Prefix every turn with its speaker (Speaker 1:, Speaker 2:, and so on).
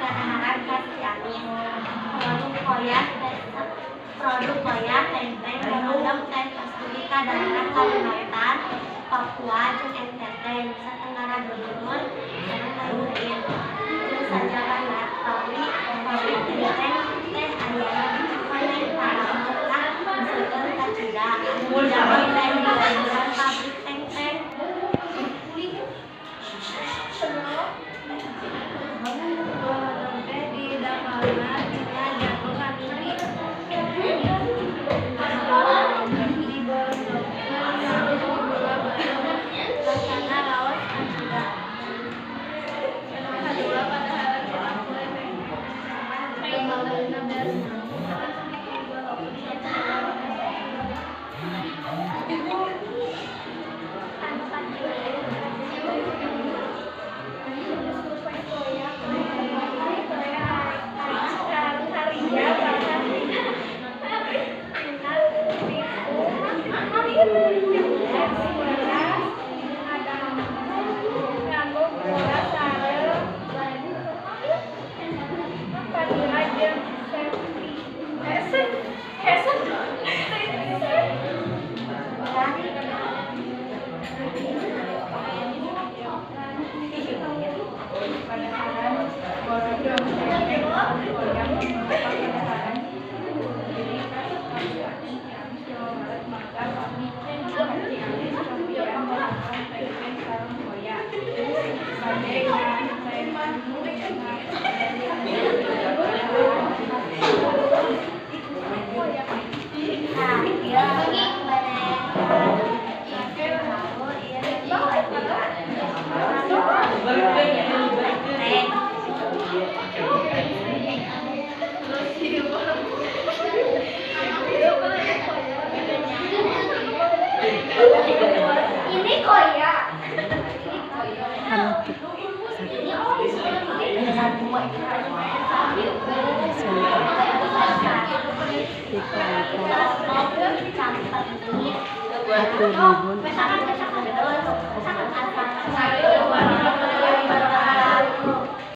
Speaker 1: kadaharan khas Ciamis. Produk koyak, tempe, rodok, teh kasturi kadaharan Kalimantan, Papua, jeung NTT, Nusa Tenggara Timur, sareng lain-lain. Jeung sajaban tawi, pabrik tenteng, teh ayeuna dikoneng paramutlah museukeun ka Cida. Damai lain dilanjutan pabrik tenteng. Ini koyak. Ini